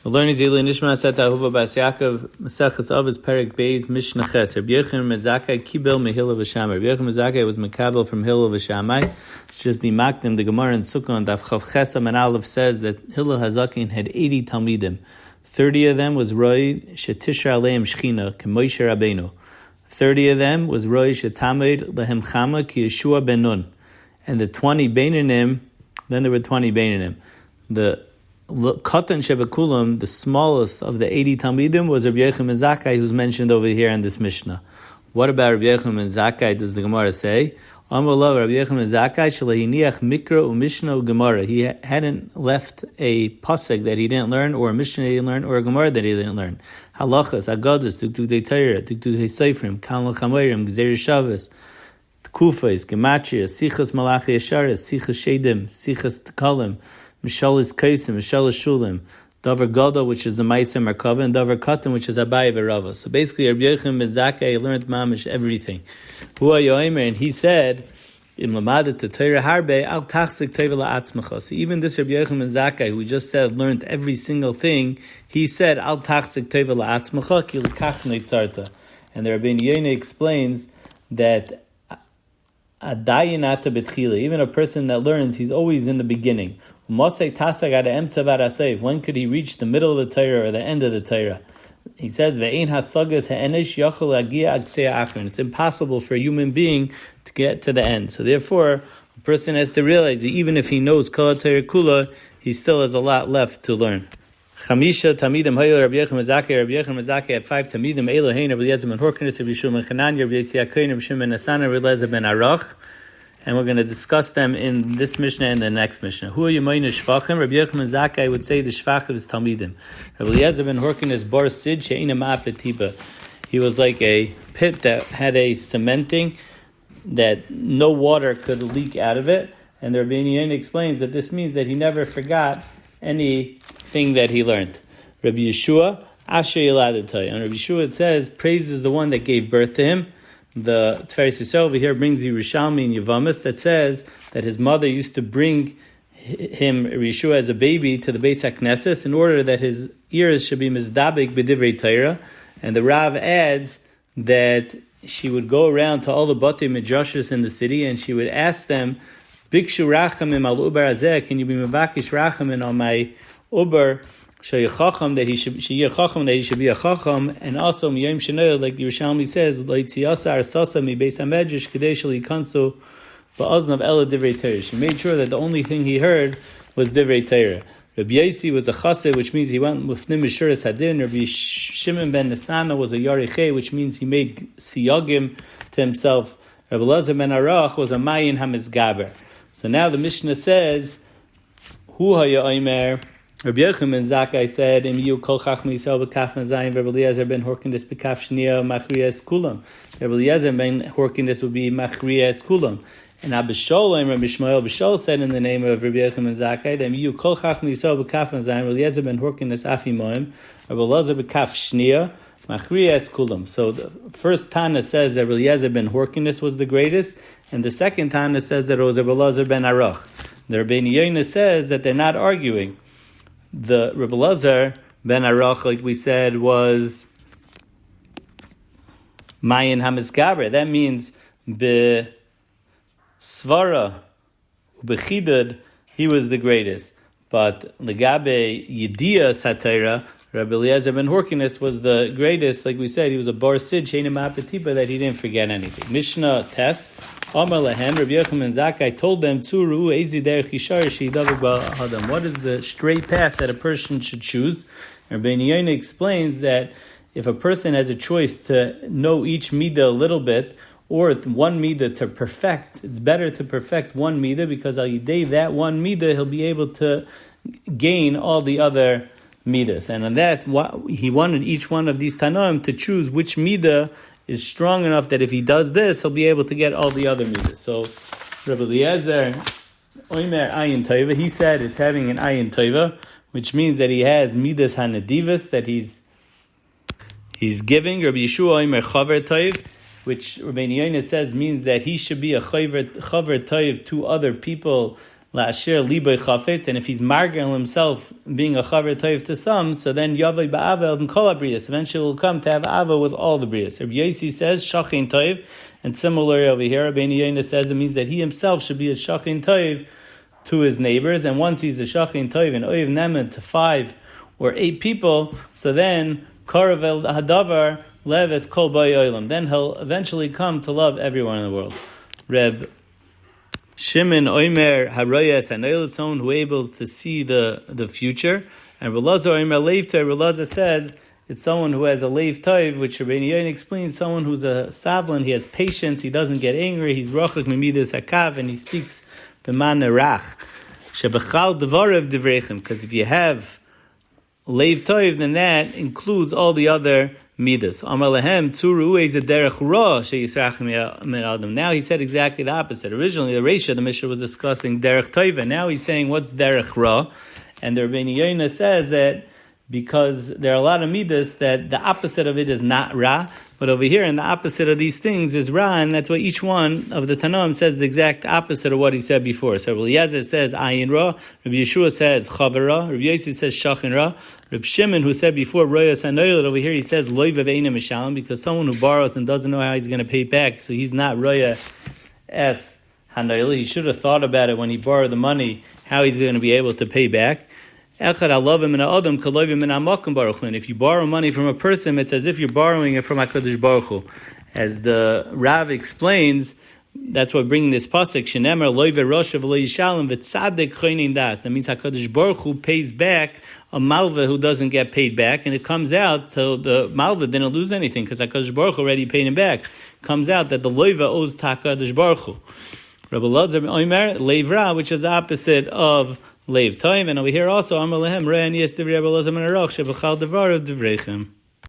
We're learning Zili Nishmas Etta Ahuva Bas Yaakov Maseches Avos Perek Beis Mishna Ches. Rabbi Yochanan Mezakai Kibel Mehila V'Shamai. Rabbi Yochanan Mezakai was Mekabel from Hillel V'Shamai. It's just be Makdim. The Gemara in Sukkah and Daf Chav Chesam and Aleph says that Hillel Hazakin had 80 Talmidim. 30 of them was Roy Shetisha Aleim Shechina K'Moshe Rabbeinu. 30 of them was Roy Shetamed Lehem Chama Ki Yeshua Ben Nun. And the 20 Beinanim, then there were 20 Beinanim. The Katan Shebekulam, the smallest of the 80 Talmidim, was Rabbi Yochanan ben Zakkai, who's mentioned over here in this Mishnah. What about Rabbi Yochanan ben Zakkai, does the Gemara say? Amalav Rabbi Yochanan ben Zakkai, Shalahiniach Mikra u'Mishnah u'Gemara. He hadn't left a pasuk that he didn't learn, or a Mishnah he didn't learn, or a Gemara that he didn't learn. Halachas, Agadas, Tuktukei Torah, Tuktukei Seifrim, Kan L'Chamayrim, Gzeir Shabbos, Kufais, Gematria, Sichas Malachi Yesharis, Sichas Shedim, Sichas Tekalim, Mishalis Kaisim, Mishalis Shulim, Davar Gada, which is the Ma'aseh Merkava, and Davar Katan, which is Abaye V'Rava. So basically, Rabbi Yochanan ben Zakkai learned mamish everything. Hua Yoimer, and he said, Im Lamadet to Torah Harbe, Al Tachzik Teva La'atzmacha. So even this Rabbi Yochanan ben Zakkai, who just said learned every single thing, he said, Al Tachzik Teva La'atzmacha, Ki L'kach Neitzarta. And the Rabbi Yomi explains that Adayinata Betchila, even a person that learns, he's always in the beginning. When could he reach the middle of the Torah or the end of the Torah? He says, it's impossible for a human being to get to the end. So therefore, a person has to realize that even if he knows Kol Torah Kula, he still has a lot left to learn. Chamisha Tamidim Hayel Rabbi Yochanan ben Zakkai had 5 Tamidim Elohein Rabbi Eliezer ben Horkenes Rabbi Yeshua ben Chananya Rabbi Yisrael Rabbi Shimon ben Nasana Rabbi Eliezer ben Arach, and we're going to discuss them in this Mishnah and the next Mishnah. Hu Yemayna Shvachim. Rabbi Yochanan ben Zakkai would say the Shvachim is Talmidim. Rabbi Eliezer ben Horkenes Bar Sid She'ina Ma'apetiba. He was like a pit that had a cementing that no water could leak out of it, and the Rabbi Yochanan explains that this means that he never forgot anything that he learned. Rabbi Yeshua, Asher Yeladetai. And Rabbi Yeshua, it says, praise is the one that gave birth to him. The Tiferes Yisrael over here brings Yerushalmi in Yavamis that says that his mother used to bring him, Rabbi Yeshua, as a baby to the Beis HaKnesses in order that his ears should be mizdabek b'divrei Torah. And the Rav adds that she would go around to all the Batei Midrashos in the city and she would ask them, Bikshu rachamim al uber azeh, can you be mevakish rachamim on my uber, sheyachacham, that he should be a chacham, and also miyayim shenoy, like the Yerushalmi says, leitziyasa arsasa mi beis hamedrash kadei shel yikansu ba'aznav ela divrei Torah. She made sure that the only thing he heard was divrei Torah. Rabbi Yosi was a chassid, which means he went with nimishuras hadin. Rabbi Shimon ben Nasana was a yarichei, which means he made siyagim to himself. Rabbi Eliezer ben Arach was a mayin hamizgaber. So now the Mishnah says, Hu haya oimer, Rabbi Yochanan ben Zakkai said, Im yu kol chachma Yisrael b'kaf mazayim, Rabbi Eliezer ben Horkenes b'kaf shniya machriyas kulam. Rabbi Eliezer ben Horkenes would be machriyas kulam. And Rabbi Shloimie, Rabbi Shmuel B'Shol said in the name of Rabbi Yochanan ben Zakkai, Im yu kol chachma Yisrael b'kaf mazayim, Rabbi Eliezer ben Horkenes afimoim, Rabbi Eliezer b'kaf shniya machriyas kulam. So the first Tana says that Rabbi Eliezer ben Horkenes was the greatest, and the second Tana says that it was Rabbi Eliezer ben Arach. The Rabbi Yomi says that they're not arguing. The Rabbi Eliezer ben Arach, like we said, was Mayin Hamizgaber. That means be Svara, Bechidud, he was the greatest. But Legabe Yediyas HaTorah, Rabbi Eliezer ben Horkenes was the greatest. Like we said, he was a bar sid, sheina ma'apetiba, that he didn't forget anything. Mishnah Tes, Amar Lehem, Rabbi Yochanan ben Zakkai told them, Tzuru ezi derech yishar she'idavik ba'adam. What is the straight path that a person should choose? Rabbi Yomi explains that if a person has a choice to know each midah a little bit, or one midah to perfect, it's better to perfect one midah, because al yidei that one midah, he'll be able to gain all the other midas. And on that, he wanted each one of these Tanoim to choose which midah is strong enough that if he does this, he'll be able to get all the other midas. So Rabbi Eliezer, Oimer Ayin Tova, he said it's having an Ayin Tova, which means that he has midas hanadivas, that he's giving. Rabbi Yeshua Oimer Chaver Tov, which Rabbi Yomi says means that he should be a Chaver Tov to other people, la'ashir libay chafetz, and if he's margin himself being a chaver toiv to some, so then yavay ba'ava and kol brias. Eventually will come to have ava with all the brias. Rabbi Yosi says shachin toiv, and similarly over here, Rabbi Yoina says it means that he himself should be a shachin toiv to his neighbors, and once he's a shachin toiv and oiv nemen to 5 or 8 people, so then karavel hadavar lev es kol bay olam. Then he'll eventually come to love everyone in the world. Reb Shimon Oimer Haroyas and Oil, someone who able to see the future. And Relazar Oimer Leiv Toiv, Relazar says it's someone who has a Leiv Toiv, which Rabbeinu Yoin explains someone who's a savlan, he has patience, he doesn't get angry, he's Rachak Mimidas Hakav, and he speaks B'man Nerach. Shebechal Devarev Devrechem, because if you have Leiv Toiv, then that includes all the other midas. Amar lehem tzuru is a derech ra sheyisrach min adam. Now he said exactly the opposite. Originally, the Reisha, the Mishnah was discussing derech toiva. Now he's saying what's derech ra, and the Rabbeinu Yoina says that because there are a lot of midas that the opposite of it is not ra, but over here, and the opposite of these things is ra, and that's why each one of the Tanaim says the exact opposite of what he said before. So Rabbi Eliezer says ayin ra, Rabbi Yeshua says chaver ra, Rabbi Yossi says shachin ra, Rabbi Shimon, who said before royas hanoilot, over here he says loiv ve'ena mishalim, because someone who borrows and doesn't know how he's going to pay back, so he's not roya es hanoilot. He should have thought about it when he borrowed the money, how he's going to be able to pay back. If you borrow money from a person, it's as if you're borrowing it from HaKadosh Baruch Hu. As the Rav explains, that's why bringing this pasuk, Shenemer loy ve'roshav lo yishalem v'tzadek choinin das. That means HaKadosh Baruch Hu pays back a malva who doesn't get paid back, and it comes out, so the malva didn't lose anything, because HaKadosh Baruch Hu already paid him back. It comes out that the loiva owes to HaKadosh Baruch Hu. Rabbi Lazar Oimer, leivra, which is the opposite of Leiv Toiv, and over here also, Amar Lehem, Re'an Yes Divri Rabbi Lazar Ben Aruch, Shebechal Devar of Divrechem.